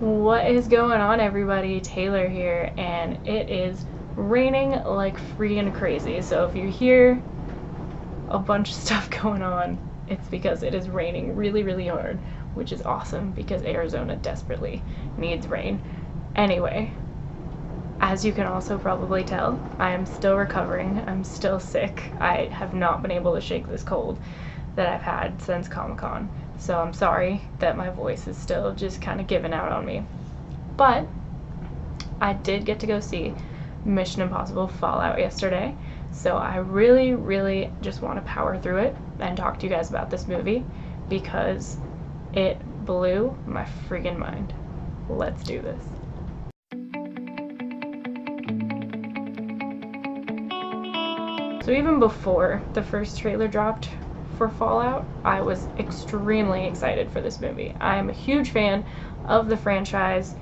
What is going on, everybody? Taylor here, and it is raining like freaking crazy. So if you hear a bunch of stuff going on, it's because it is raining really, really hard, which is awesome because Arizona desperately needs rain. Anyway, as you can also probably tell, I am still recovering. I'm still sick. I have not been able to shake this cold that I've had since Comic-Con. So I'm sorry that my voice is still just kind of giving out on me. But I did get to go see Mission Impossible Fallout yesterday. So I really, really just want to power through it and talk to you guys about this movie because it blew my freaking mind. Let's do this. So even before the first trailer dropped for Fallout, I was extremely excited for this movie. I'm a huge fan of the franchise.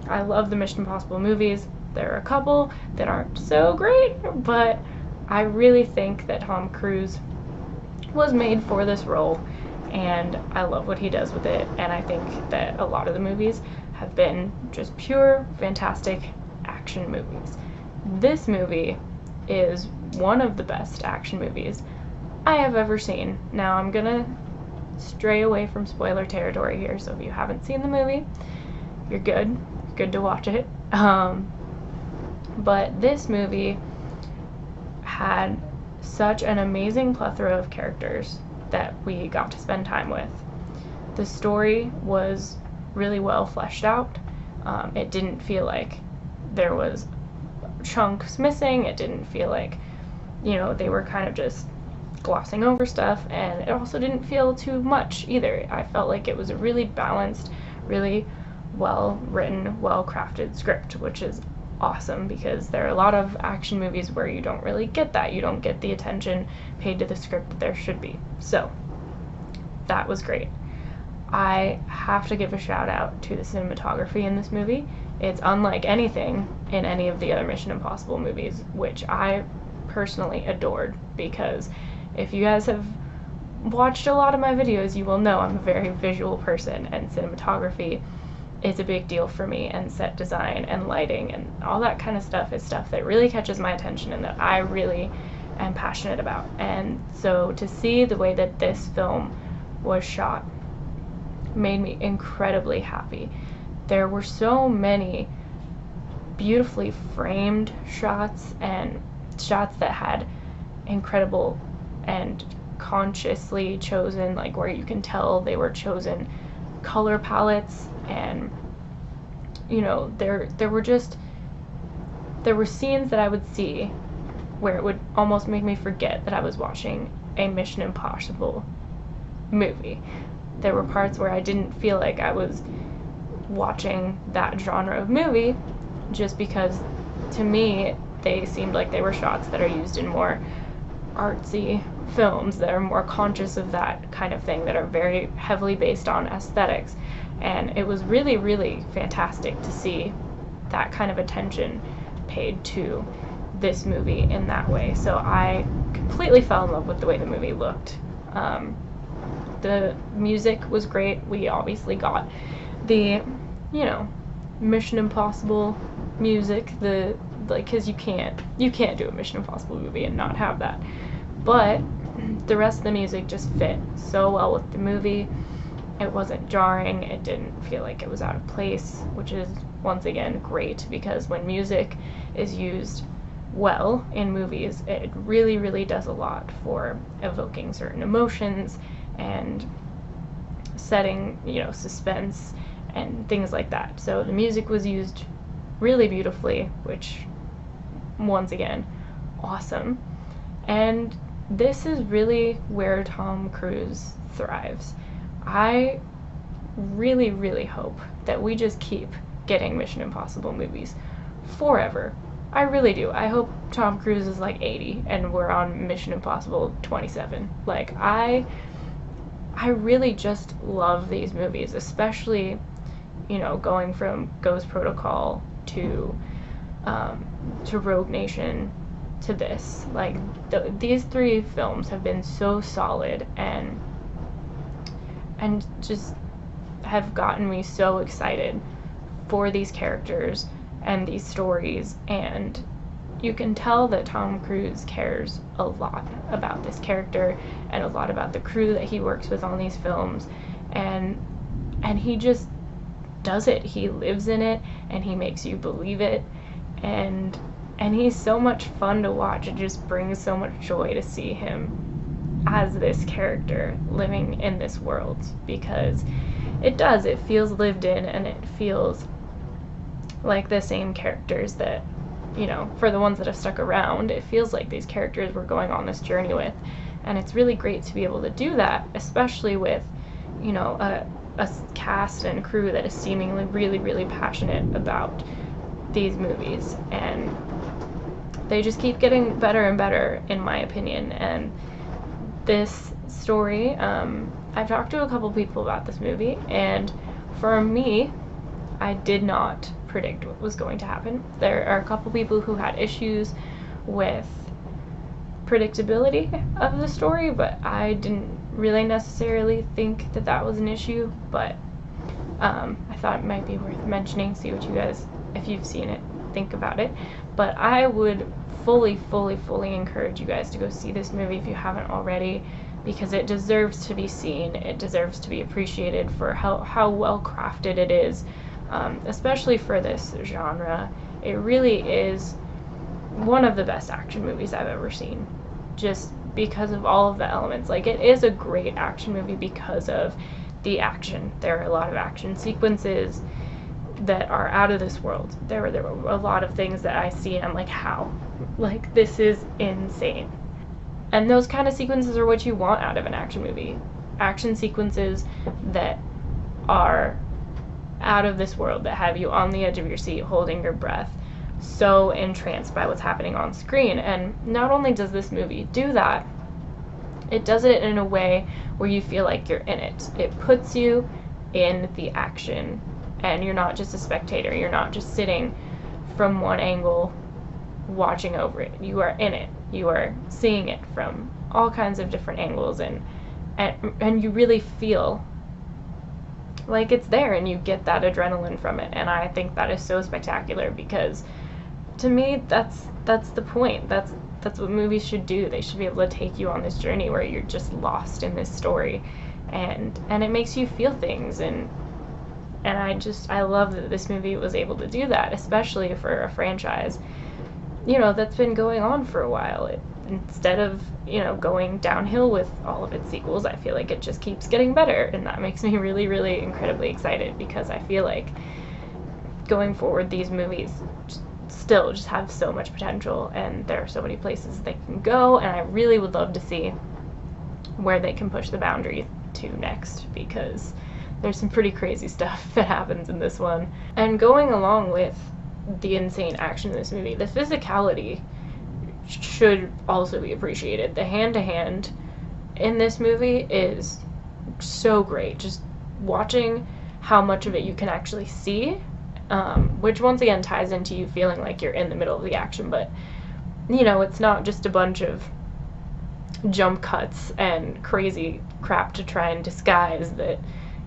I love the Mission Impossible movies. There are a couple that aren't so great, but I really think that Tom Cruise was made for this role, and I love what he does with it, and I think that a lot of the movies have been just pure, fantastic action movies. This movie is one of the best action movies I have ever seen. Now I'm gonna stray away from spoiler territory here, so if you haven't seen the movie, you're good to watch it. But this movie had such an amazing plethora of characters that we got to spend time with. The story was really well fleshed out. It didn't feel like there was chunks missing. It didn't feel like, they were kind of just glossing over stuff, and it also didn't feel too much either. I felt like it was a really balanced, really well written, well crafted script, which is awesome because there are a lot of action movies where you don't really get that. You don't get the attention paid to the script that there should be. So that was great. I have to give a shout out to the cinematography in this movie. It's unlike anything in any of the other Mission Impossible movies, which I personally adored, because if you guys have watched a lot of my videos, you will know I'm a very visual person, and cinematography is a big deal for me, and set design and lighting and all that kind of stuff is stuff that really catches my attention and that I really am passionate about. And so to see the way that this film was shot made me incredibly happy. There were so many beautifully framed shots, and shots that had incredible and consciously chosen, like where you can tell they were chosen color palettes, and there were scenes that I would see where it would almost make me forget that I was watching a Mission Impossible movie. There were parts where I didn't feel like I was watching that genre of movie, just because to me they seemed like they were shots that are used in more artsy films that are more conscious of that kind of thing, that are very heavily based on aesthetics. And it was really, really fantastic to see that kind of attention paid to this movie in that way. So I completely fell in love with the way the movie looked. The music was great. We obviously got the, Mission Impossible music, because you can't do a Mission Impossible movie and not have that. But the rest of the music just fit so well with the movie. It wasn't jarring. It didn't feel like it was out of place, which is, once again, great, because when music is used well in movies, it really, really does a lot for evoking certain emotions and setting, suspense and things like that. So the music was used really beautifully, which, once again, awesome. And this is really where Tom Cruise thrives. I really, really hope that we just keep getting Mission Impossible movies forever. I really do. I hope Tom Cruise is like 80 and we're on Mission Impossible 27. Like, I really just love these movies, especially, going from Ghost Protocol to Rogue Nation to this. Like, these three films have been so solid and just have gotten me so excited for these characters and these stories, and you can tell that Tom Cruise cares a lot about this character and a lot about the crew that he works with on these films, and he just does it. He lives in it, and he makes you believe it, and he's so much fun to watch. It just brings so much joy to see him as this character living in this world, because it feels lived in, and it feels like the same characters that, you know, for the ones that have stuck around, it feels like these characters we're going on this journey with. And it's really great to be able to do that, especially with, you know, a cast and crew that is seemingly really, really passionate about these movies. And they just keep getting better and better, in my opinion. And this story, I've talked to a couple people about this movie, and for me, I did not predict what was going to happen. There are a couple people who had issues with predictability of the story, but I didn't really necessarily think that that was an issue. But I thought it might be worth mentioning, see what you guys, if you've seen it, think about it. But I would fully encourage you guys to go see this movie if you haven't already, because it deserves to be seen. It deserves to be appreciated for how well crafted it is, especially for this genre. It really is one of the best action movies I've ever seen, just because of all of the elements. Like, it is a great action movie because of the action. There are a lot of action sequences that are out of this world. There were a lot of things that I see and I'm like, how? Like, this is insane. And those kind of sequences are what you want out of an action movie. Action sequences that are out of this world, that have you on the edge of your seat, holding your breath, so entranced by what's happening on screen. And not only does this movie do that, it does it in a way where you feel like you're in it. It puts you in the action, and you're not just a spectator. You're not just sitting from one angle watching over it. You are in it. You are seeing it from all kinds of different angles, and you really feel like it's there, and you get that adrenaline from it. And I think that is so spectacular, because to me, that's the point. That's what movies should do. They should be able to take you on this journey where you're just lost in this story, and it makes you feel things. And I love that this movie was able to do that, especially for a franchise, you know, that's been going on for a while. Instead of, you know, going downhill with all of its sequels, I feel like it just keeps getting better, and that makes me really, really incredibly excited, because I feel like going forward, these movies still just have so much potential, and there are so many places they can go, and I really would love to see where they can push the boundary to next, because there's some pretty crazy stuff that happens in this one. And going along with the insane action in this movie, the physicality should also be appreciated. The hand-to-hand in this movie is so great. Just watching how much of it you can actually see, which once again ties into you feeling like you're in the middle of the action. But, you know, it's not just a bunch of jump cuts and crazy crap to try and disguise that,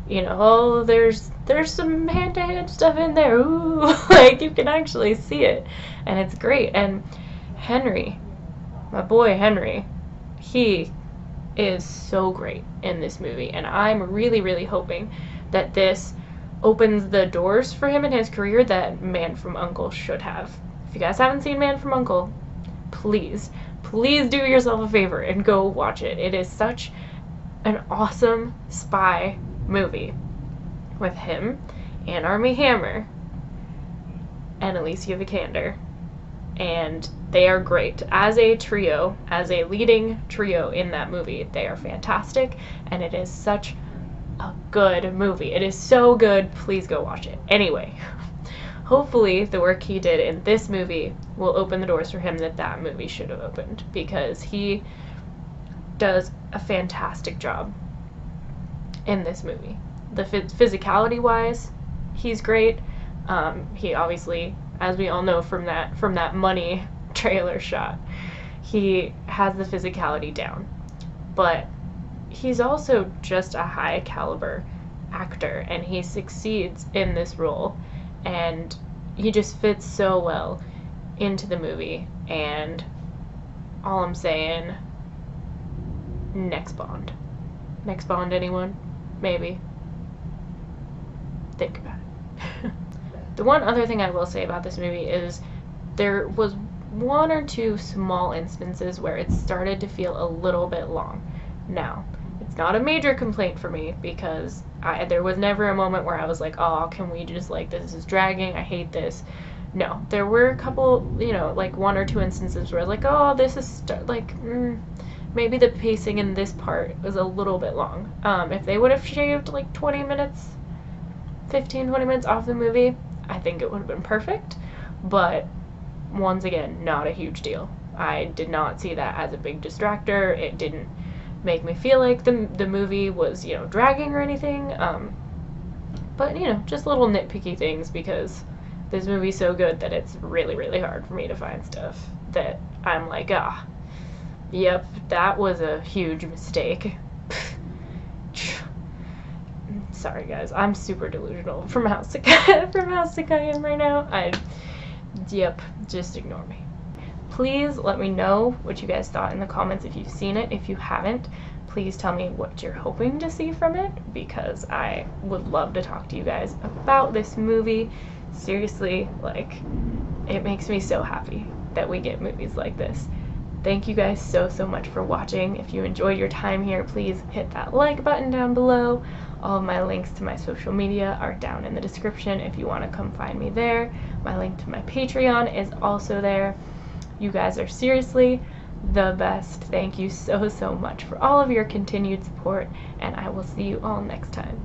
you know, oh, there's some hand-to-hand stuff in there, ooh, like, you can actually see it, and it's great. And Henry, my boy Henry, he is so great in this movie, and I'm really, really hoping that this opens the doors for him in his career that Man from U.N.C.L.E. should have. If you guys haven't seen Man from U.N.C.L.E., please do yourself a favor and go watch it. It is such an awesome spy movie with him and Armie Hammer and Alicia Vikander, and they are great as a trio, as a leading trio in that movie. They are fantastic, and it is such a good movie. It is so good. Please go watch it. Anyway, hopefully the work he did in this movie will open the doors for him that movie should have opened, because he does a fantastic job in this movie. The physicality wise, he's great. He obviously, as we all know from that Money trailer shot, he has the physicality down, but he's also just a high caliber actor, and he succeeds in this role. and he just fits so well into the movie. And all I'm saying, next Bond. Next Bond, anyone? Maybe. Think about it. The one other thing I will say about this movie is there was one or two small instances where it started to feel a little bit long. Now, it's not a major complaint for me because there was never a moment where I was like, oh, can we just, like, this is dragging, I hate this. No, there were a couple, you know, like one or two instances where I was like, oh, this is, maybe the pacing in this part was a little bit long. If they would have shaved like 20 minutes, 15, 20 minutes off the movie, I think it would have been perfect. But once again, not a huge deal. I did not see that as a big distractor. It didn't make me feel like the movie was, you know, dragging or anything. But, you know, just little nitpicky things, because this movie's so good that it's really, really hard for me to find stuff that I'm like, yep, that was a huge mistake. Sorry guys, I'm super delusional from how sick I am right now. Yep, just ignore me. Please let me know what you guys thought in the comments if you've seen it. If you haven't, please tell me what you're hoping to see from it, because I would love to talk to you guys about this movie. Seriously, like, it makes me so happy that we get movies like this. Thank you guys so much for watching. If you enjoyed your time here, please hit that like button down below. All of my links to my social media are down in the description if you want to come find me there. My link to my Patreon is also there. You guys are seriously the best. Thank you so much for all of your continued support, and I will see you all next time.